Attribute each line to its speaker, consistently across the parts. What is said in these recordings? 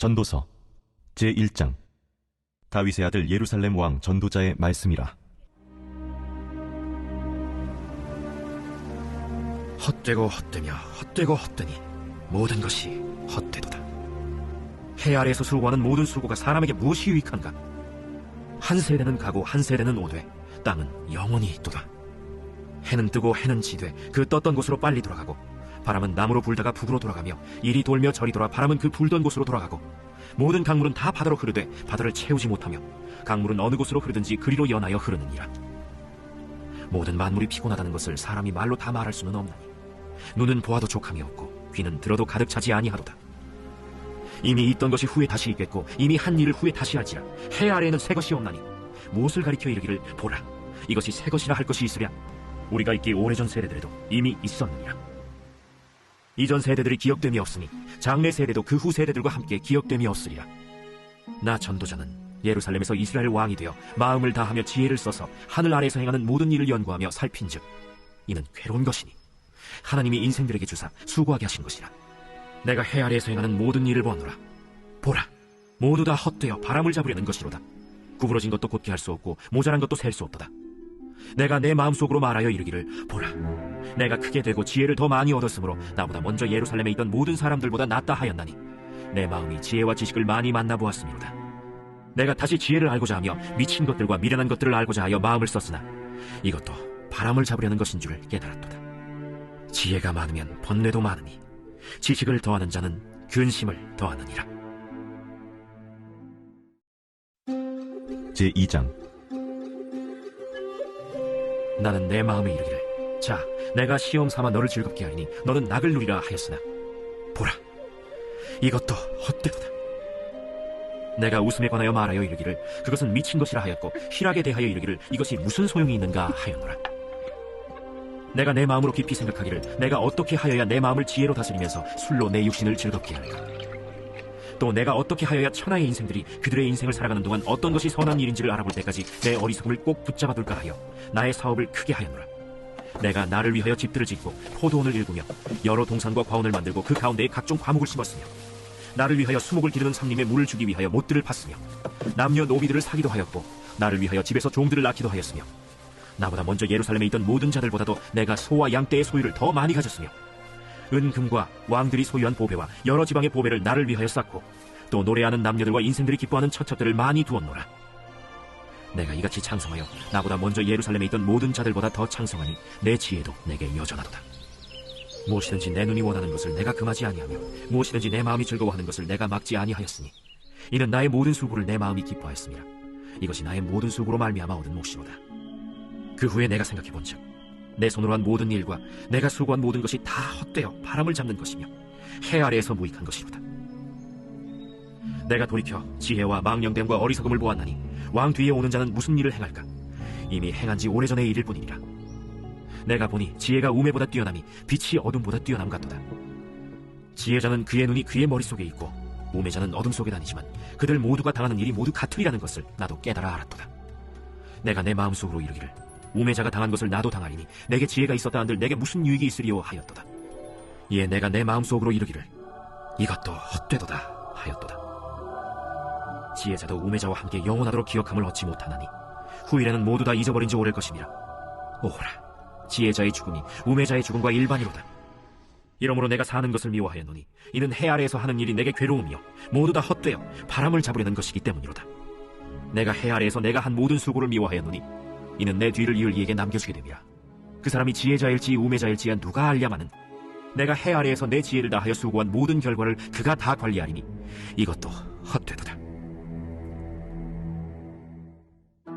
Speaker 1: 전도서 제1장. 다윗의 아들 예루살렘 왕 전도자의 말씀이라.
Speaker 2: 헛되고 헛되며 헛되고 헛되니 모든 것이 헛되도다. 해 아래에서 수고하는 모든 수고가 사람에게 무엇이 유익한가? 한 세대는 가고 한 세대는 오되 땅은 영원히 있도다. 해는 뜨고 해는 지되 그 떴던 곳으로 빨리 돌아가고, 바람은 남으로 불다가 북으로 돌아가며 이리 돌며 저리 돌아 바람은 그 불던 곳으로 돌아가고, 모든 강물은 다 바다로 흐르되 바다를 채우지 못하며 강물은 어느 곳으로 흐르든지 그리로 연하여 흐르느니라. 모든 만물이 피곤하다는 것을 사람이 말로 다 말할 수는 없나니, 눈은 보아도 족함이 없고 귀는 들어도 가득 차지 아니하도다. 이미 있던 것이 후에 다시 있겠고 이미 한 일을 후에 다시 할지라. 해 아래에는 새 것이 없나니 무엇을 가리켜 이르기를 보라, 이것이 새 것이라 할 것이 있으랴. 우리가 있기 오래전 세대들에도 이미 있었느니라. 이전 세대들이 기억됨이 없으니 장래 세대도 그 후 세대들과 함께 기억됨이 없으리라. 나 전도자는 예루살렘에서 이스라엘 왕이 되어 마음을 다하며 지혜를 써서 하늘 아래에서 행하는 모든 일을 연구하며 살핀즉 이는 괴로운 것이니 하나님이 인생들에게 주사 수고하게 하신 것이라. 내가 해 아래에서 행하는 모든 일을 보노라. 보라, 모두 다 헛되어 바람을 잡으려는 것이로다. 구부러진 것도 곧게 할 수 없고 모자란 것도 셀 수 없도다. 내가 내 마음속으로 말하여 이르기를, 보라, 내가 크게 되고 지혜를 더 많이 얻었으므로 나보다 먼저 예루살렘에 있던 모든 사람들보다 낫다 하였나니 내 마음이 지혜와 지식을 많이 만나보았음이로다. 내가 다시 지혜를 알고자 하며 미친 것들과 미련한 것들을 알고자 하여 마음을 썼으나 이것도 바람을 잡으려는 것인 줄 깨달았도다. 지혜가 많으면 번뇌도 많으니 지식을 더하는 자는 근심을 더하느니라.
Speaker 1: 제2장.
Speaker 2: 나는 내 마음에 이르기를, 자, 내가 시험 삼아 너를 즐겁게 하리니 너는 낙을 누리라 하였으나 보라, 이것도 헛되도다. 내가 웃음에 관하여 말하여 이르기를, 그것은 미친 것이라 하였고 희락에 대하여 이르기를, 이것이 무슨 소용이 있는가 하였노라. 내가 내 마음으로 깊이 생각하기를, 내가 어떻게 하여야 내 마음을 지혜로 다스리면서 술로 내 육신을 즐겁게 할까? 또 내가 어떻게 하여야 천하의 인생들이 그들의 인생을 살아가는 동안 어떤 것이 선한 일인지를 알아볼 때까지 내 어리석음을 꼭 붙잡아둘까 하여 나의 사업을 크게 하였노라. 내가 나를 위하여 집들을 짓고 포도원을 일구며 여러 동산과 과원을 만들고 그 가운데에 각종 과목을 심었으며, 나를 위하여 수목을 기르는 삼림에 물을 주기 위하여 못들을 팠으며, 남녀 노비들을 사기도 하였고 나를 위하여 집에서 종들을 낳기도 하였으며, 나보다 먼저 예루살렘에 있던 모든 자들보다도 내가 소와 양떼의 소유를 더 많이 가졌으며, 은금과 왕들이 소유한 보배와 여러 지방의 보배를 나를 위하여 쌓고, 또 노래하는 남녀들과 인생들이 기뻐하는 처첩들을 많이 두었노라. 내가 이같이 창성하여 나보다 먼저 예루살렘에 있던 모든 자들보다 더 창성하니 내 지혜도 내게 여전하도다. 무엇이든지 내 눈이 원하는 것을 내가 금하지 아니하며 무엇이든지 내 마음이 즐거워하는 것을 내가 막지 아니하였으니 이는 나의 모든 수고를 내 마음이 기뻐하였습니다. 이것이 나의 모든 수고로 말미암아 얻은 몫이로다. 그 후에 내가 생각해본즉 내 손으로 한 모든 일과 내가 수고한 모든 것이 다 헛되어 바람을 잡는 것이며 해 아래에서 무익한 것이로다. 내가 돌이켜 지혜와 망령됨과 어리석음을 보았나니 왕 뒤에 오는 자는 무슨 일을 행할까? 이미 행한 지 오래전의 일일 뿐이니라. 내가 보니 지혜가 우매보다 뛰어남이 빛이 어둠보다 뛰어남 같도다. 지혜자는 그의 눈이 그의 머릿속에 있고 우매자는 어둠 속에 다니지만 그들 모두가 당하는 일이 모두 같으리라는 것을 나도 깨달아 알았도다. 내가 내 마음속으로 이르기를, 우매자가 당한 것을 나도 당하리니 내게 지혜가 있었다 한들 내게 무슨 유익이 있으리요 하였도다. 이에 내가 내 마음속으로 이르기를, 이것도 헛되도다 하였도다. 지혜자도 우매자와 함께 영원하도록 기억함을 얻지 못하나니 후일에는 모두 다 잊어버린 지 오래일 것임이라. 오호라, 지혜자의 죽음이 우매자의 죽음과 일반이로다. 이러므로 내가 사는 것을 미워하였노니 이는 해 아래에서 하는 일이 내게 괴로움이요 모두 다 헛되어 바람을 잡으려는 것이기 때문이로다. 내가 해 아래에서 내가 한 모든 수고를 미워하였노니 이는 내 뒤를 이을 이에게 남겨주게 됨이라. 그 사람이 지혜자일지 우매자일지야 누가 알랴마는 내가 해 아래에서 내 지혜를 다하여 수고한 모든 결과를 그가 다 관리하리니 이것도 헛되도다.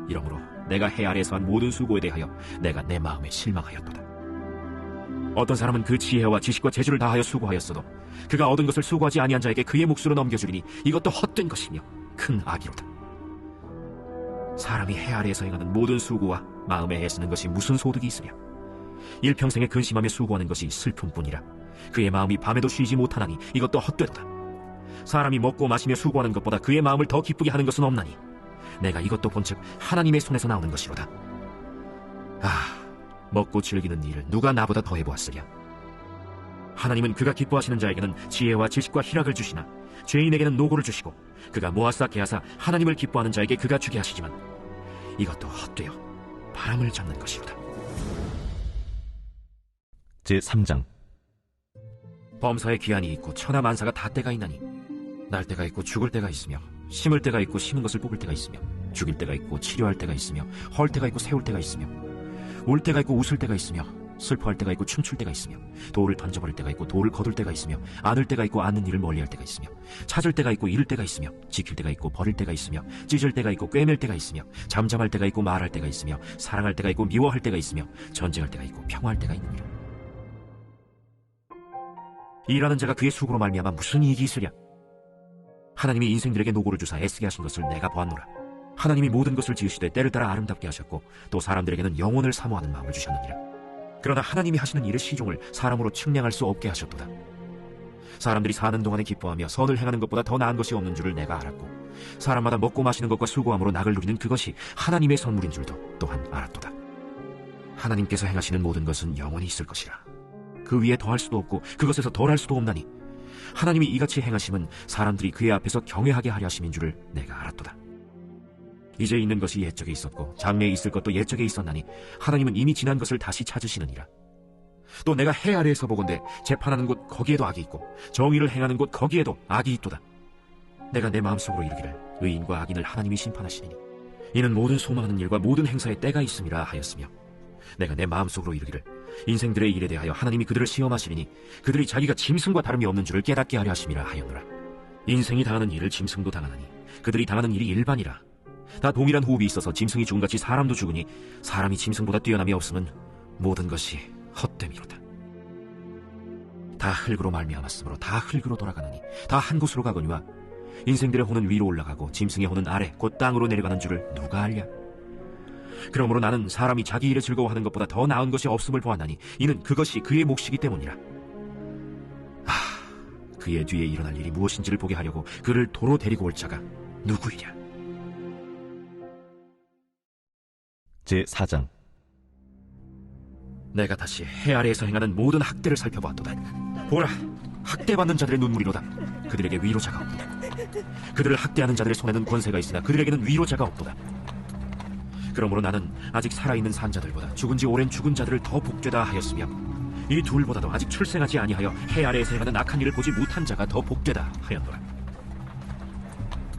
Speaker 2: 이러므로 내가 해 아래에서 한 모든 수고에 대하여 내가 내 마음에 실망하였도다. 어떤 사람은 그 지혜와 지식과 재주를 다하여 수고하였어도 그가 얻은 것을 수고하지 아니한 자에게 그의 몫으로 넘겨주리니 이것도 헛된 것이며 큰 악이로다. 사람이 해 아래에서 행하는 모든 수고와 마음에 애쓰는 것이 무슨 소득이 있으랴? 일평생에 근심하며 수고하는 것이 슬픔뿐이라. 그의 마음이 밤에도 쉬지 못하나니 이것도 헛되도다. 사람이 먹고 마시며 수고하는 것보다 그의 마음을 더 기쁘게 하는 것은 없나니 내가 이것도 본즉 하나님의 손에서 나오는 것이로다. 아, 먹고 즐기는 일을 누가 나보다 더 해보았으랴? 하나님은 그가 기뻐하시는 자에게는 지혜와 지식과 희락을 주시나 죄인에게는 노고를 주시고 그가 모아싸 개하사 하나님을 기뻐하는 자에게 그가 주게 하시지만 이것도 헛되어 바람을 잡는 것이로다.
Speaker 1: 제3장.
Speaker 2: 범사에 기한이 있고 천하만사가 다 때가 있나니 날 때가 있고 죽을 때가 있으며 심을 때가 있고 심은 것을 뽑을 때가 있으며 죽일 때가 있고 치료할 때가 있으며 헐 때가 있고 세울 때가 있으며 울 때가 있고 웃을 때가 있으며 슬퍼할 때가 있고 춤출 때가 있으며 돌을 던져버릴 때가 있고 돌을 거둘 때가 있으며 안을 때가 있고 안는 일을 멀리할 때가 있으며 찾을 때가 있고 잃을 때가 있으며 지킬 때가 있고 버릴 때가 있으며 찢을 때가 있고 꿰맬 때가 있으며 잠잠할 때가 있고 말할 때가 있으며 사랑할 때가 있고 미워할 때가 있으며 전쟁할 때가 있고 평화할 때가 있느니라. 일하는 자가 그의 수고로 말미암아 무슨 이익이 있으랴? 하나님이 인생들에게 노고를 주사 애쓰게 하신 것을 내가 보았노라. 하나님이 모든 것을 지으시되 때를 따라 아름답게 하셨고 또 사람들에게는 영혼을 사모하는 마음을 주셨느니라. 그러나 하나님이 하시는 일의 시종을 사람으로 측량할 수 없게 하셨도다. 사람들이 사는 동안에 기뻐하며 선을 행하는 것보다 더 나은 것이 없는 줄을 내가 알았고 사람마다 먹고 마시는 것과 수고함으로 낙을 누리는 그것이 하나님의 선물인 줄도 또한 알았도다. 하나님께서 행하시는 모든 것은 영원히 있을 것이라. 그 위에 더할 수도 없고 그것에서 덜할 수도 없나니 하나님이 이같이 행하심은 사람들이 그의 앞에서 경외하게 하려 하심인 줄을 내가 알았도다. 이제 있는 것이 옛적에 있었고 장래에 있을 것도 옛적에 있었나니 하나님은 이미 지난 것을 다시 찾으시느니라. 또 내가 해 아래에서 보건대 재판하는 곳 거기에도 악이 있고 정의를 행하는 곳 거기에도 악이 있도다. 내가 내 마음속으로 이르기를 의인과 악인을 하나님이 심판하시리니 이는 모든 소망하는 일과 모든 행사에 때가 있음이라 하였으며 내가 내 마음속으로 이르기를 인생들의 일에 대하여 하나님이 그들을 시험하시리니 그들이 자기가 짐승과 다름이 없는 줄을 깨닫게 하려 하심이라 하였노라. 인생이 당하는 일을 짐승도 당하나니 그들이 당하는 일이 일반이라. 다 동일한 호흡이 있어서 짐승이 죽음같이 사람도 죽으니 사람이 짐승보다 뛰어남이 없으면 모든 것이 헛됨이로다. 다 흙으로 말미암았으므로 다 흙으로 돌아가느니 다 한 곳으로 가거니와 인생들의 혼은 위로 올라가고 짐승의 혼은 아래 곧 땅으로 내려가는 줄을 누가 알랴? 그러므로 나는 사람이 자기 일에 즐거워하는 것보다 더 나은 것이 없음을 보았나니 이는 그것이 그의 몫이기 때문이라. 그의 뒤에 일어날 일이 무엇인지를 보게 하려고 그를 도로 데리고 올 자가 누구이랴?
Speaker 1: 제4장.
Speaker 2: 내가 다시 해 아래에서 행하는 모든 학대를 살펴보았도다. 보라, 학대받는 자들의 눈물이로다. 그들에게 위로자가 없도다. 그들을 학대하는 자들의 손에는 권세가 있으나 그들에게는 위로자가 없도다. 그러므로 나는 아직 살아있는 산자들보다 죽은 지 오랜 죽은 자들을 더 복되다 하였으며 이 둘보다도 아직 출생하지 아니하여 해 아래에서 행하는 악한 일을 보지 못한 자가 더 복되다 하였노라.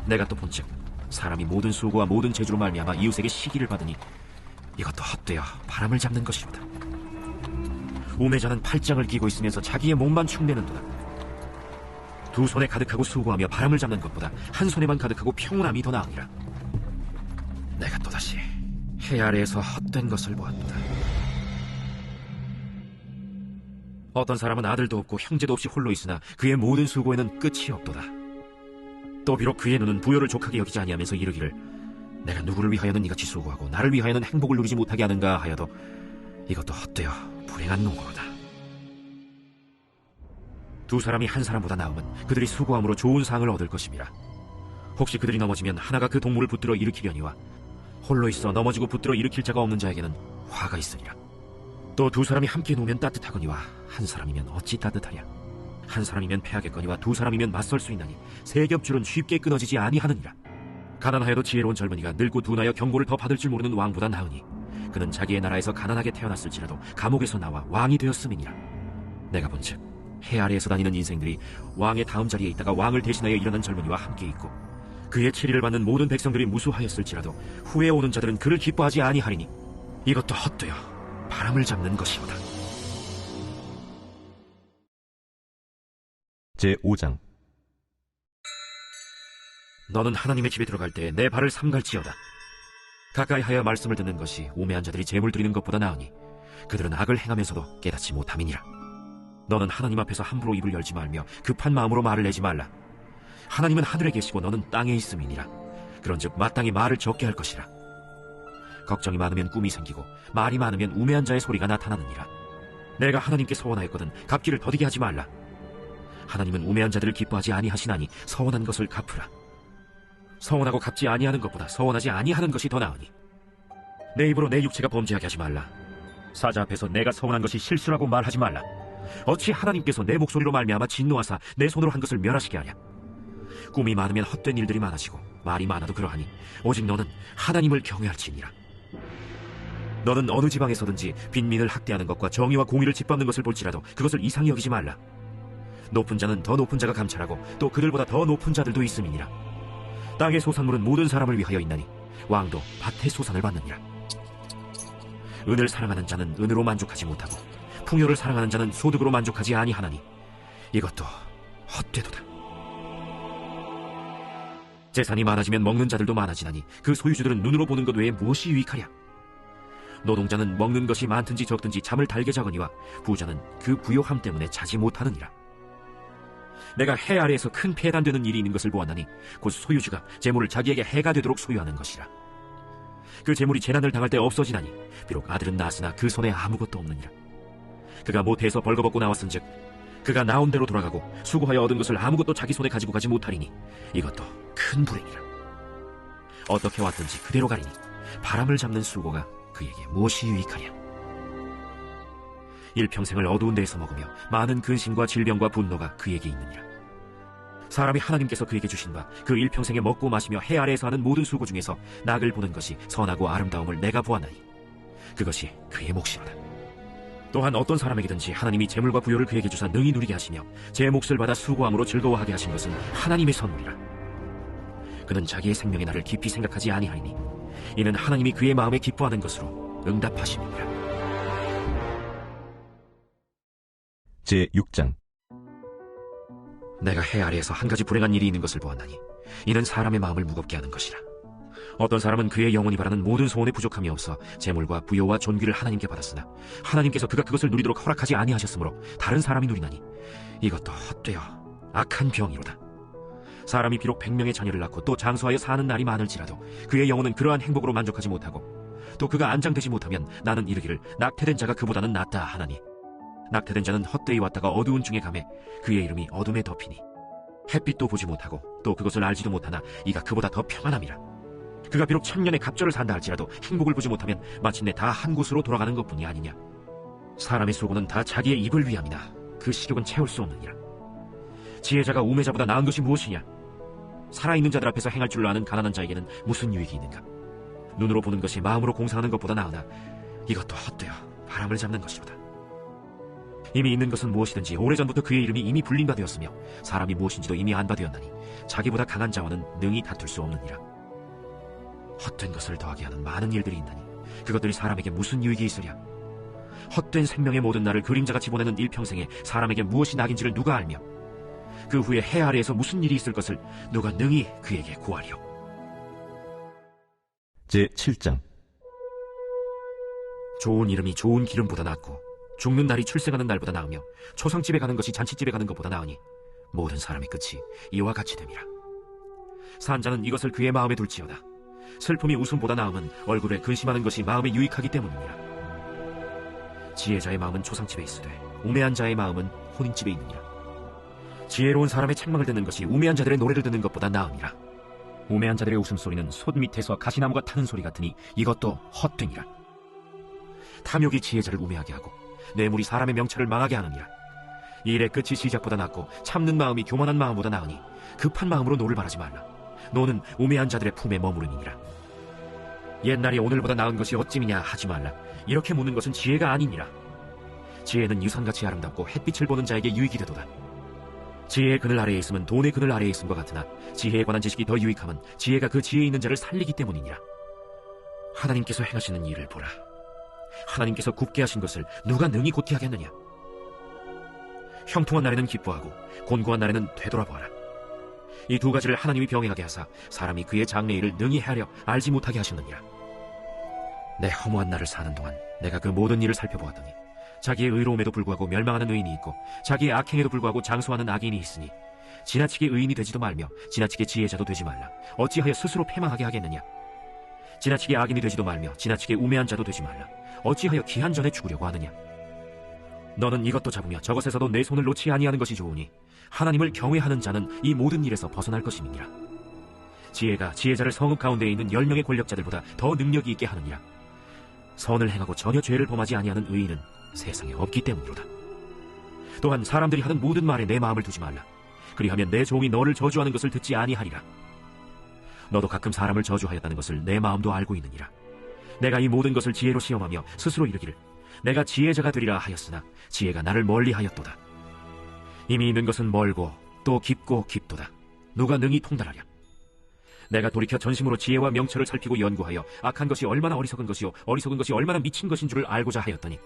Speaker 2: 내가 또 본즉 사람이 모든 수고와 모든 재주로 말미암아 이웃에게 시기를 받으니 이것도 헛되어 바람을 잡는 것이로다. 우매자는 팔짱을 끼고 있으면서 자기의 몸만 축내는도다. 두 손에 가득하고 수고하며 바람을 잡는 것보다 한 손에만 가득하고 평온함이 더 나으니라. 내가 또다시 해 아래에서 헛된 것을 보았도다. 어떤 사람은 아들도 없고 형제도 없이 홀로 있으나 그의 모든 수고에는 끝이 없도다. 또 비록 그의 눈은 부요를 족하게 여기지 아니하면서 이르기를 내가 누구를 위하여는 이같이 수고하고 나를 위하여는 행복을 누리지 못하게 하는가 하여도 이것도 헛되어 불행한 노고로다. 두 사람이 한 사람보다 나으면 그들이 수고함으로 좋은 상을 얻을 것임이라. 혹시 그들이 넘어지면 하나가 그 동물을 붙들어 일으키려니와 홀로 있어 넘어지고 붙들어 일으킬 자가 없는 자에게는 화가 있으리라. 또 두 사람이 함께 놓으면 따뜻하거니와 한 사람이면 어찌 따뜻하랴. 한 사람이면 패하겠거니와 두 사람이면 맞설 수 있나니 세 겹줄은 쉽게 끊어지지 아니하느니라. 가난하여도 지혜로운 젊은이가 늙고 둔하여 경고를 더 받을 줄 모르는 왕보다 나으니 그는 자기의 나라에서 가난하게 태어났을지라도 감옥에서 나와 왕이 되었음이니라. 내가 본즉 해 아래에서 다니는 인생들이 왕의 다음 자리에 있다가 왕을 대신하여 일어난 젊은이와 함께 있고 그의 치리를 받는 모든 백성들이 무수하였을지라도 후에 오는 자들은 그를 기뻐하지 아니하리니 이것도 헛되어 바람을 잡는 것이로다.
Speaker 1: 제5장.
Speaker 2: 너는 하나님의 집에 들어갈 때 내 발을 삼갈지어다. 가까이 하여 말씀을 듣는 것이 우매한 자들이 재물 드리는 것보다 나으니 그들은 악을 행하면서도 깨닫지 못함이니라. 너는 하나님 앞에서 함부로 입을 열지 말며 급한 마음으로 말을 내지 말라. 하나님은 하늘에 계시고 너는 땅에 있음이니라. 그런즉 마땅히 말을 적게 할 것이라. 걱정이 많으면 꿈이 생기고 말이 많으면 우매한 자의 소리가 나타나느니라. 내가 하나님께 서원하였거든 갚기를 더디게 하지 말라. 하나님은 우매한 자들을 기뻐하지 아니하시나니 서원한 것을 갚으라. 서원하고 갚지 아니하는 것보다 서원하지 아니하는 것이 더 나으니 내 입으로 내 육체가 범죄하게 하지 말라. 사자 앞에서 내가 서원한 것이 실수라고 말하지 말라. 어찌 하나님께서 내 목소리로 말미암아 진노하사 내 손으로 한 것을 멸하시게 하랴. 꿈이 많으면 헛된 일들이 많아지고 말이 많아도 그러하니 오직 너는 하나님을 경외할지니라. 너는 어느 지방에서든지 빈민을 학대하는 것과 정의와 공의를 짓밟는 것을 볼지라도 그것을 이상히 여기지 말라. 높은 자는 더 높은 자가 감찰하고 또 그들보다 더 높은 자들도 있음이니라. 땅의 소산물은 모든 사람을 위하여 있나니 왕도 밭의 소산을 받느니라. 은을 사랑하는 자는 은으로 만족하지 못하고 풍요를 사랑하는 자는 소득으로 만족하지 아니하나니 이것도 헛되도다. 재산이 많아지면 먹는 자들도 많아지나니 그 소유주들은 눈으로 보는 것 외에 무엇이 유익하랴. 노동자는 먹는 것이 많든지 적든지 잠을 달게 자거니와 부자는 그 부요함 때문에 자지 못하느니라. 내가 해 아래에서 큰 폐단되는 일이 있는 것을 보았나니 곧 소유주가 재물을 자기에게 해가 되도록 소유하는 것이라. 그 재물이 재난을 당할 때 없어지나니 비록 아들은 낳았으나 그 손에 아무것도 없느니라. 그가 모태에서 벌거벗고 나왔은즉 그가 나온 대로 돌아가고 수고하여 얻은 것을 아무것도 자기 손에 가지고 가지 못하리니 이것도 큰 불행이라. 어떻게 왔든지 그대로 가리니 바람을 잡는 수고가 그에게 무엇이 유익하랴. 일평생을 어두운 데에서 먹으며 많은 근심과 질병과 분노가 그에게 있느니라. 사람이 하나님께서 그에게 주신 바 그 일평생에 먹고 마시며 해 아래에서 하는 모든 수고 중에서 낙을 보는 것이 선하고 아름다움을 내가 보았나니 그것이 그의 몫이로다. 또한 어떤 사람에게든지 하나님이 재물과 부요를 그에게 주사 능히 누리게 하시며 제 몫을 받아 수고함으로 즐거워하게 하신 것은 하나님의 선물이라. 그는 자기의 생명의 날을 깊이 생각하지 아니하리니 이는 하나님이 그의 마음에 기뻐하는 것으로 응답하심이니라.
Speaker 1: 제6장.
Speaker 2: 내가 해 아래에서 한 가지 불행한 일이 있는 것을 보았나니 이는 사람의 마음을 무겁게 하는 것이라. 어떤 사람은 그의 영혼이 바라는 모든 소원에 부족함이 없어 재물과 부요와 존귀를 하나님께 받았으나 하나님께서 그가 그것을 누리도록 허락하지 아니하셨으므로 다른 사람이 누리나니 이것도 헛되어 악한 병이로다. 사람이 비록 100명의 자녀를 낳고 또 장수하여 사는 날이 많을지라도 그의 영혼은 그러한 행복으로 만족하지 못하고 또 그가 안장되지 못하면 나는 이르기를 낙태된 자가 그보다는 낫다 하나니 낙태된 자는 헛되이 왔다가 어두운 중에 가매 그의 이름이 어둠에 덮이니 햇빛도 보지 못하고 또 그것을 알지도 못하나 이가 그보다 더 평안함이라. 그가 비록 1000년의 갑절을 산다 할지라도 행복을 보지 못하면 마침내 다 한 곳으로 돌아가는 것뿐이 아니냐. 사람의 수고는 다 자기의 입을 위함이나 그 식욕은 채울 수 없느니라. 지혜자가 우매자보다 나은 것이 무엇이냐. 살아있는 자들 앞에서 행할 줄로 아는 가난한 자에게는 무슨 유익이 있는가. 눈으로 보는 것이 마음으로 공상하는 것보다 나으나 이것도 헛되어 바람을 잡는 것이로다. 이미 있는 것은 무엇이든지 오래전부터 그의 이름이 이미 불린 바 되었으며 사람이 무엇인지도 이미 안 바 되었나니 자기보다 강한 자와는 능히 다툴 수 없느니라. 헛된 것을 더하게 하는 많은 일들이 있나니 그것들이 사람에게 무슨 유익이 있으랴. 헛된 생명의 모든 날을 그림자같이 보내는 일평생에 사람에게 무엇이 낙인지를 누가 알며 그 후에 해 아래에서 무슨 일이 있을 것을 누가 능히 그에게 구하리요.
Speaker 1: 제7장.
Speaker 2: 좋은 이름이 좋은 기름보다 낫고 죽는 날이 출생하는 날보다 나으며 초상집에 가는 것이 잔치집에 가는 것보다 나으니 모든 사람의 끝이 이와 같이 됨이라. 산자는 이것을 그의 마음에 둘지어다. 슬픔이 웃음보다 나음은 얼굴에 근심하는 것이 마음에 유익하기 때문이니라. 지혜자의 마음은 초상집에 있으되 우매한 자의 마음은 혼인집에 있느니라. 지혜로운 사람의 책망을 듣는 것이 우매한 자들의 노래를 듣는 것보다 나음이라. 우매한 자들의 웃음소리는 솥 밑에서 가시나무가 타는 소리 같으니 이것도 헛되니라. 탐욕이 지혜자를 우매하게 하고 뇌물이 사람의 명철을 망하게 하느니라. 일의 끝이 시작보다 낫고 참는 마음이 교만한 마음보다 나으니 급한 마음으로 노를 바라지 말라. 노는 우매한 자들의 품에 머무름이니라. 옛날이 오늘보다 나은 것이 어찌미냐 하지 말라. 이렇게 묻는 것은 지혜가 아니니라. 지혜는 유산같이 아름답고 햇빛을 보는 자에게 유익이 되도다. 지혜의 그늘 아래에 있으면 돈의 그늘 아래에 있음과 같으나 지혜에 관한 지식이 더 유익함은 지혜가 그 지혜에 있는 자를 살리기 때문이니라. 하나님께서 행하시는 일을 보라. 하나님께서 굽게 하신 것을 누가 능히 곧게 하겠느냐. 형통한 날에는 기뻐하고 곤고한 날에는 되돌아보아라. 이 두 가지를 하나님이 병행하게 하사 사람이 그의 장래일을 능히 헤아려 알지 못하게 하셨느니라. 내 허무한 날을 사는 동안 내가 그 모든 일을 살펴보았더니 자기의 의로움에도 불구하고 멸망하는 의인이 있고 자기의 악행에도 불구하고 장수하는 악인이 있으니 지나치게 의인이 되지도 말며 지나치게 지혜자도 되지 말라. 어찌하여 스스로 패망하게 하겠느냐. 지나치게 악인이 되지도 말며 지나치게 우매한 자도 되지 말라. 어찌하여 기한 전에 죽으려고 하느냐. 너는 이것도 잡으며 저것에서도 내 손을 놓지 아니하는 것이 좋으니 하나님을 경외하는 자는 이 모든 일에서 벗어날 것임이니라. 지혜가 지혜자를 성읍 가운데에 있는 10명의 권력자들보다 더 능력이 있게 하느니라. 선을 행하고 전혀 죄를 범하지 아니하는 의인은 세상에 없기 때문이로다. 또한 사람들이 하는 모든 말에 내 마음을 두지 말라. 그리하면 내 종이 너를 저주하는 것을 듣지 아니하리라. 너도 가끔 사람을 저주하였다는 것을 내 마음도 알고 있느니라. 내가 이 모든 것을 지혜로 시험하며 스스로 이르기를 내가 지혜자가 되리라 하였으나 지혜가 나를 멀리하였도다. 이미 있는 것은 멀고 또 깊고 깊도다. 누가 능히 통달하랴. 내가 돌이켜 전심으로 지혜와 명철을 살피고 연구하여 악한 것이 얼마나 어리석은 것이요 어리석은 것이 얼마나 미친 것인 줄을 알고자 하였더니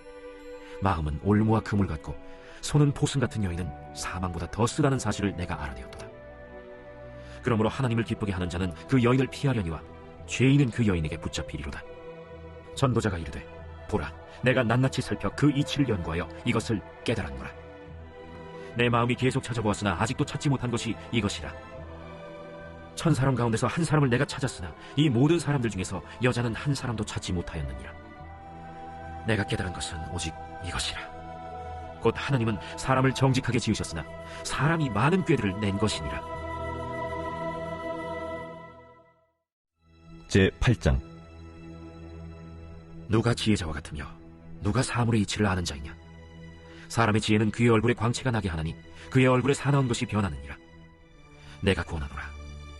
Speaker 2: 마음은 올무와 그물 같고 손은 포승 같은 여인은 사망보다 더 쓰다는 사실을 내가 알아내었도다. 그러므로 하나님을 기쁘게 하는 자는 그 여인을 피하려니와 죄인은 그 여인에게 붙잡히리로다. 전도자가 이르되 보라 내가 낱낱이 살펴 그 이치를 연구하여 이것을 깨달았노라. 내 마음이 계속 찾아보았으나 아직도 찾지 못한 것이 이것이라. 1000사람 가운데서 한 사람을 내가 찾았으나 이 모든 사람들 중에서 여자는 한 사람도 찾지 못하였느니라. 내가 깨달은 것은 오직 이것이라. 곧 하나님은 사람을 정직하게 지으셨으나 사람이 많은 꾀들을 낸 것이니라.
Speaker 1: 제8장.
Speaker 2: 누가 지혜자와 같으며 누가 사물의 이치를 아는 자이냐. 사람의 지혜는 그의 얼굴에 광채가 나게 하나니 그의 얼굴에 사나운 것이 변하느니라. 내가 구원하노라.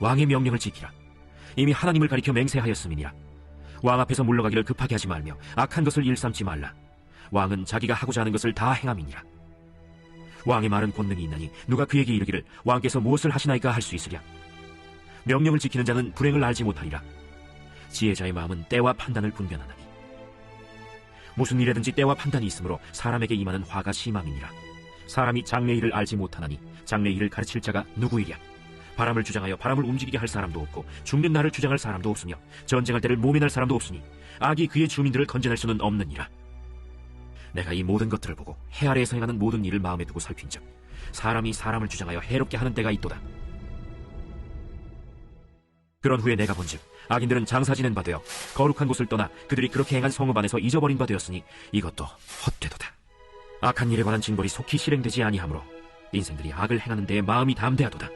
Speaker 2: 왕의 명령을 지키라. 이미 하나님을 가리켜 맹세하였음이니라. 왕 앞에서 물러가기를 급하게 하지 말며 악한 것을 일삼지 말라. 왕은 자기가 하고자 하는 것을 다 행함이니라. 왕의 말은 권능이 있나니 누가 그에게 이르기를 왕께서 무엇을 하시나이까 할 수 있으랴. 명령을 지키는 자는 불행을 알지 못하리라. 지혜자의 마음은 때와 판단을 분별하나니 무슨 일에든지 때와 판단이 있으므로 사람에게 임하는 화가 심함이니라. 사람이 장래 일을 알지 못하나니 장래 일을 가르칠 자가 누구이랴. 바람을 주장하여 바람을 움직이게 할 사람도 없고 죽는 날을 주장할 사람도 없으며 전쟁할 때를 모면할 사람도 없으니 악이 그의 주민들을 건져낼 수는 없느니라. 내가 이 모든 것들을 보고 해 아래에서 행하는 모든 일을 마음에 두고 살핀즉 사람이 사람을 주장하여 해롭게 하는 때가 있도다. 그런 후에 내가 본즉 악인들은 장사 지낸 바 되어 거룩한 곳을 떠나 그들이 그렇게 행한 성읍 안에서 잊어버린 바 되었으니 이것도 헛되도다. 악한 일에 관한 징벌이 속히 실행되지 아니하므로 인생들이 악을 행하는 데에 마음이 담대하도다.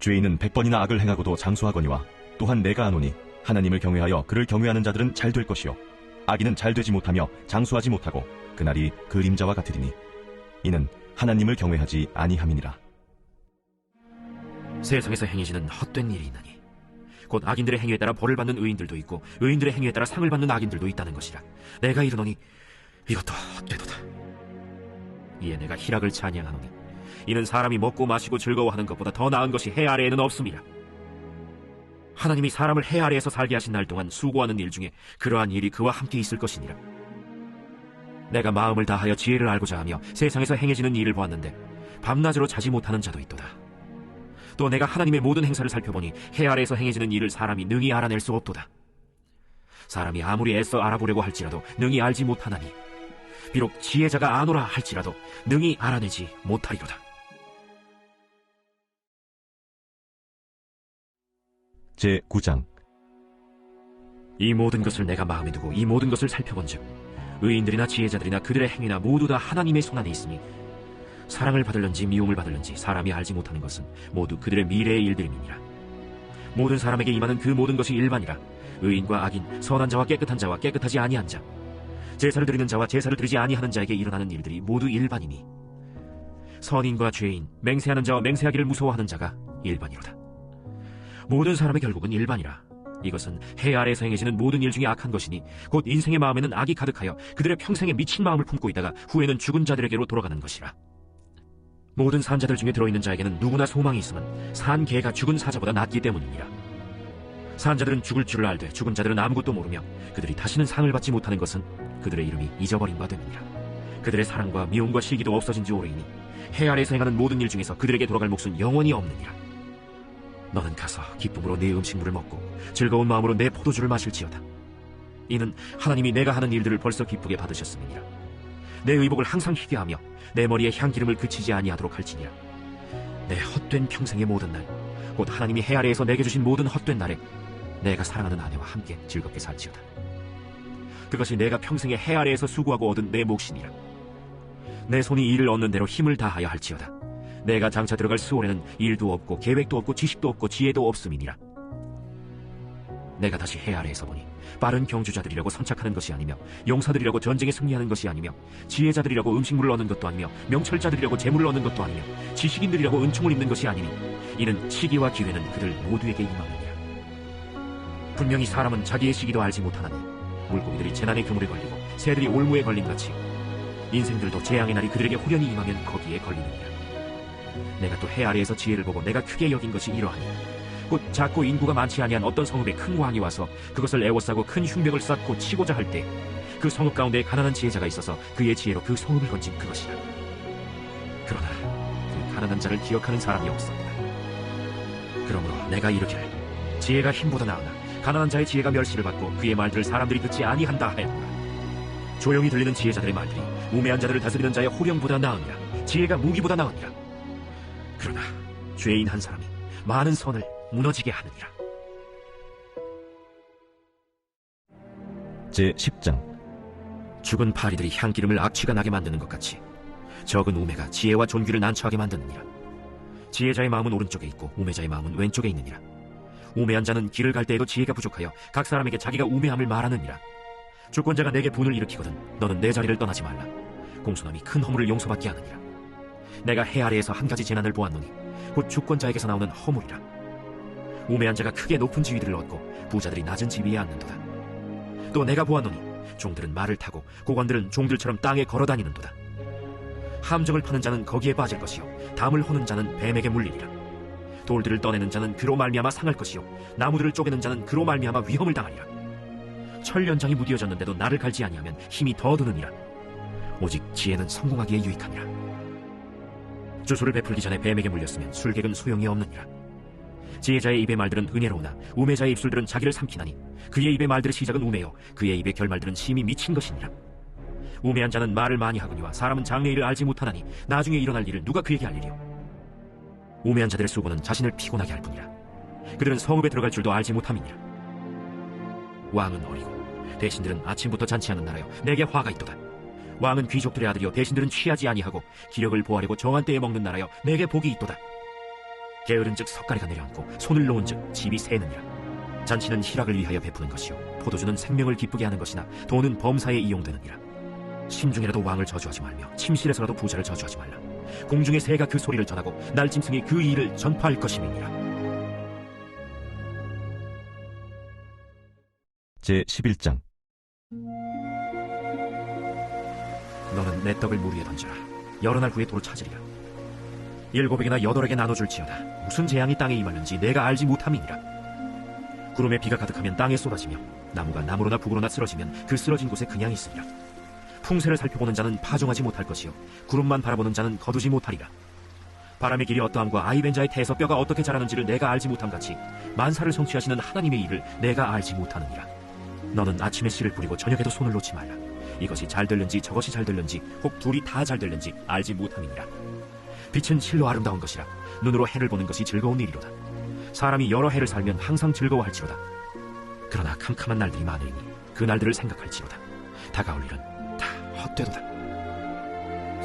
Speaker 1: 죄인은 100번이나 악을 행하고도 장수하거니와 또한 내가 아노니 하나님을 경외하여 그를 경외하는 자들은 잘 될 것이요 악인은 잘 되지 못하며 장수하지 못하고 그날이 그림자와 같으리니 이는 하나님을 경외하지 아니함이니라.
Speaker 2: 세상에서 행해지는 헛된 일이 있나니 곧 악인들의 행위에 따라 벌을 받는 의인들도 있고 의인들의 행위에 따라 상을 받는 악인들도 있다는 것이라. 내가 이르노니 이것도 헛되도다. 이에 내가 희락을 찬양하노니 이는 사람이 먹고 마시고 즐거워하는 것보다 더 나은 것이 해 아래에는 없습니다. 하나님이 사람을 해 아래에서 살게 하신 날 동안 수고하는 일 중에 그러한 일이 그와 함께 있을 것이니라. 내가 마음을 다하여 지혜를 알고자 하며 세상에서 행해지는 일을 보았는데 밤낮으로 자지 못하는 자도 있도다. 또 내가 하나님의 모든 행사를 살펴보니 해 아래에서 행해지는 일을 사람이 능히 알아낼 수 없도다. 사람이 아무리 애써 알아보려고 할지라도 능히 알지 못하나니 비록 지혜자가 아노라 할지라도 능히 알아내지 못하리로다.
Speaker 1: 제9장.
Speaker 2: 이 모든 것을 내가 마음에 두고 이 모든 것을 살펴본즉 의인들이나 지혜자들이나 그들의 행위나 모두 다 하나님의 손안에 있으니 사랑을 받을는지 미움을 받을는지 사람이 알지 못하는 것은 모두 그들의 미래의 일들임이니라. 모든 사람에게 임하는 그 모든 것이 일반이라. 의인과 악인, 선한 자와 깨끗한 자와 깨끗하지 아니한 자, 제사를 드리는 자와 제사를 드리지 아니하는 자에게 일어나는 일들이 모두 일반이니 선인과 죄인, 맹세하는 자와 맹세하기를 무서워하는 자가 일반이로다. 모든 사람의 결국은 일반이라. 이것은 해 아래에서 행해지는 모든 일 중에 악한 것이니 곧 인생의 마음에는 악이 가득하여 그들의 평생에 미친 마음을 품고 있다가 후에는 죽은 자들에게로 돌아가는 것이라. 모든 산 자들 중에 들어있는 자에게는 누구나 소망이 있으면 산 개가 죽은 사자보다 낫기 때문이니라. 산 자들은 죽을 줄을 알되 죽은 자들은 아무것도 모르며 그들이 다시는 상을 받지 못하는 것은 그들의 이름이 잊어버린 바 됨이니라. 그들의 사랑과 미움과 실기도 없어진 지 오래이니 해 아래에서 행하는 모든 일 중에서 그들에게 돌아갈 몫은 영원히 없느니라. 너는 가서 기쁨으로 네 음식물을 먹고 즐거운 마음으로 내 포도주를 마실지어다. 이는 하나님이 내가 하는 일들을 벌써 기쁘게 받으셨음이니라. 내 의복을 항상 희게 하며 내 머리에 향기름을 그치지 아니하도록 할지니라. 내 헛된 평생의 모든 날, 곧 하나님이 해 아래에서 내게 주신 모든 헛된 날에 내가 사랑하는 아내와 함께 즐겁게 살지어다. 그것이 내가 평생에 해 아래에서 수고하고 얻은 내 몫이니라. 내 손이 일을 얻는 대로 힘을 다하여 할지어다. 내가 장차 들어갈 수월에는 일도 없고 계획도 없고 지식도 없고 지혜도 없음이니라. 내가 다시 해 아래에서 보니 빠른 경주자들이라고 선착하는 것이 아니며 용사들이라고 전쟁에 승리하는 것이 아니며 지혜자들이라고 음식물을 얻는 것도 아니며 명철자들이라고 재물을 얻는 것도 아니며 지식인들이라고 은총을 입는 것이 아니니 이는 시기와 기회는 그들 모두에게 임함이니라. 분명히 사람은 자기의 시기도 알지 못하나니 물고기들이 재난의 그물에 걸리고 새들이 올무에 걸림같이 인생들도 재앙의 날이 그들에게 호련히 임하면 거기에 걸리느니라. 내가 또 해 아래에서 지혜를 보고 내가 크게 여긴 것이 이러하니 곧 작고 인구가 많지 아니한 어떤 성읍에 큰 왕이 와서 그것을 애워싸고 큰 흉벽을 쌓고 치고자 할 때 그 성읍 가운데 가난한 지혜자가 있어서 그의 지혜로 그 성읍을 건진 그것이라. 그러나 그 가난한 자를 기억하는 사람이 없었다. 그러므로 내가 이르기를 지혜가 힘보다 나으나 가난한 자의 지혜가 멸시를 받고 그의 말들을 사람들이 듣지 아니한다 하였노라. 조용히 들리는 지혜자들의 말들이 우매한 자들을 다스리는 자의 호령보다 나으니라. 지혜가 무기보다 나으니라. 그러나 죄인 한 사람이 많은 선을 무너지게 하느니라.
Speaker 1: 제10장.
Speaker 2: 죽은 파리들이 향기름을 악취가 나게 만드는 것 같이 적은 우매가 지혜와 존귀를 난처하게 만드느니라. 지혜자의 마음은 오른쪽에 있고 우매자의 마음은 왼쪽에 있느니라. 우매한 자는 길을 갈 때에도 지혜가 부족하여 각 사람에게 자기가 우매함을 말하느니라. 주권자가 내게 분을 일으키거든 너는 내 자리를 떠나지 말라. 공손함이 큰 허물을 용서받게 하느니라. 내가 해 아래에서 한 가지 재난을 보았노니 곧 주권자에게서 나오는 허물이라. 우매한 자가 크게 높은 지위들을 얻고 부자들이 낮은 지위에 앉는도다. 또 내가 보았노니 종들은 말을 타고 고관들은 종들처럼 땅에 걸어다니는도다. 함정을 파는 자는 거기에 빠질 것이요 담을 호는 자는 뱀에게 물리리라. 돌들을 떠내는 자는 그로 말미암아 상할 것이요 나무들을 쪼개는 자는 그로 말미암아 위험을 당하리라. 철연장이 무디어졌는데도 나를 갈지 아니하면 힘이 더 드느니라. 오직 지혜는 성공하기에 유익하니라. 주술을 베풀기 전에 뱀에게 물렸으면 술객은 소용이 없느니라. 지혜자의 입의 말들은 은혜로우나 우매자의 입술들은 자기를 삼키나니 그의 입의 말들의 시작은 우매요 그의 입의 결말들은 심히 미친 것이니라. 우매한 자는 말을 많이 하거니와 사람은 장래일을 알지 못하나니 나중에 일어날 일을 누가 그에게 알리리요. 우매한 자들의 수고는 자신을 피곤하게 할 뿐이라. 그들은 성읍에 들어갈 줄도 알지 못함이니라. 왕은 어리고 대신들은 아침부터 잔치하는 나라여 내게 화가 있도다. 왕은 귀족들의 아들이요 대신들은 취하지 아니하고 기력을 보하려고 정한 때에 먹는 나라여 내게 복이 있도다. 게으른즉 석가래가 내려앉고 손을 놓은즉 집이 새느니라. 잔치는 희락을 위하여 베푸는 것이요 포도주는 생명을 기쁘게 하는 것이나 돈은 범사에 이용되느니라. 심중에라도 왕을 저주하지 말며 침실에서라도 부자를 저주하지 말라. 공중의 새가 그 소리를 전하고 날짐승이 그 일을 전파할 것임이니라.
Speaker 1: 제11장.
Speaker 2: 너는 내 떡을 물 위에 던져라. 여러 날 후에 도를 찾으리라. 7에게나 8에게 나눠줄지어다. 무슨 재앙이 땅에 임하는지 내가 알지 못함이니라. 구름에 비가 가득하면 땅에 쏟아지며 나무가 나무로나 북으로나 쓰러지면 그 쓰러진 곳에 그냥 있으리라. 풍세를 살펴보는 자는 파종하지 못할 것이요 구름만 바라보는 자는 거두지 못하리라. 바람의 길이 어떠함과 아이벤 자의 태에서 뼈가 어떻게 자라는지를 내가 알지 못함같이 만사를 성취하시는 하나님의 일을 내가 알지 못하느니라. 너는 아침에 씨를 뿌리고 저녁에도 손을 놓지 말라. 이것이 잘 될는지 저것이 잘 될는지 혹 둘이 다 잘 될는지 알지 못함이니라. 빛은 실로 아름다운 것이라. 눈으로 해를 보는 것이 즐거운 일이로다. 사람이 여러 해를 살면 항상 즐거워할지로다. 그러나 캄캄한 날들이 많으니 그 날들을 생각할지로다. 다가올 일은 다 헛되도다.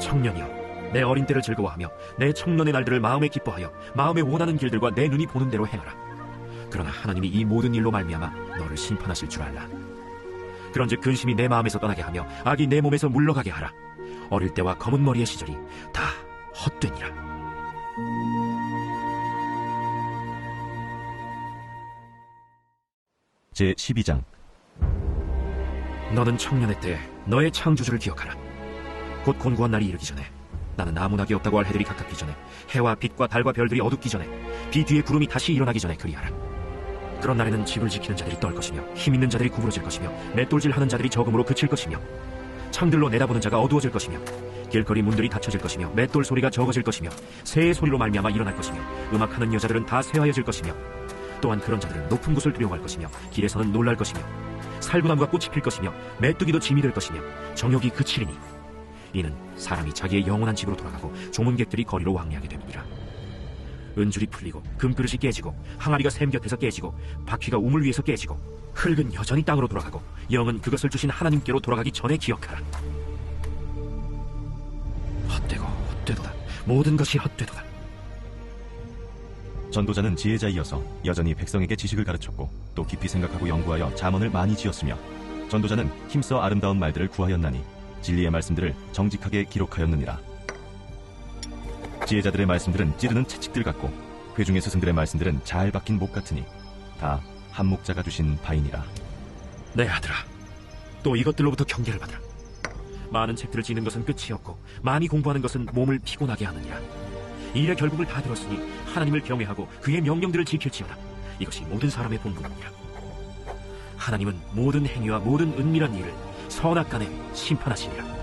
Speaker 2: 청년이여 내 어린 때를 즐거워하며 내 청년의 날들을 마음에 기뻐하여 마음에 원하는 길들과 내 눈이 보는 대로 행하라. 그러나 하나님이 이 모든 일로 말미암아 너를 심판하실 줄 알라. 그런즉 근심이 내 마음에서 떠나게 하며 악이 내 몸에서 물러가게 하라. 어릴 때와 검은 머리의 시절이 다 헛되니라.
Speaker 1: 제12장.
Speaker 2: 너는 청년의 때 너의 창조주를 기억하라. 곧 곤고한 날이 이르기 전에 나는 아무나기 없다고 할 해들이 가깝기 전에 해와 빛과 달과 별들이 어둡기 전에 비 뒤에 구름이 다시 일어나기 전에 그리하라. 그런 날에는 집을 지키는 자들이 떨 것이며 힘 있는 자들이 구부러질 것이며 맷돌질하는 자들이 적음으로 그칠 것이며 창들로 내다보는 자가 어두워질 것이며 길거리 문들이 닫혀질 것이며 맷돌 소리가 적어질 것이며 새의 소리로 말미암아 일어날 것이며 음악하는 여자들은 다 쇠하여질 것이며 또한 그런 자들은 높은 곳을 두려워할 것이며 길에서는 놀랄 것이며 살구나무가 꽃이 필 것이며 메뚜기도 짐이 될 것이며 정욕이 그치리니 이는 사람이 자기의 영원한 집으로 돌아가고 조문객들이 거리로 왕래하게 됨이니라. 은줄이 풀리고 금그릇이 깨지고 항아리가 샘 곁에서 깨지고 바퀴가 우물 위에서 깨지고 흙은 여전히 땅으로 돌아가고 영은 그것을 주신 하나님께로 돌아가기 전에 기억하라. 헛되고 헛되도다. 모든 것이 헛되도다.
Speaker 1: 전도자는 지혜자이어서 여전히 백성에게 지식을 가르쳤고 또 깊이 생각하고 연구하여 잠언을 많이 지었으며 전도자는 힘써 아름다운 말들을 구하였나니 진리의 말씀들을 정직하게 기록하였느니라. 지혜자들의 말씀들은 찌르는 채찍들 같고 회중의 스승들의 말씀들은 잘 박힌 목 같으니 다 한 목자가 주신 바이니라.
Speaker 2: 내 아들아, 또 이것들로부터 경계를 받으라. 많은 책들을 지는 것은 끝이 없고 많이 공부하는 것은 몸을 피곤하게 하느니라. 일의 결국을 다 들었으니 하나님을 경외하고 그의 명령들을 지킬지어다. 이것이 모든 사람의 본분이니라. 하나님은 모든 행위와 모든 은밀한 일을 선악간에 심판하시니라.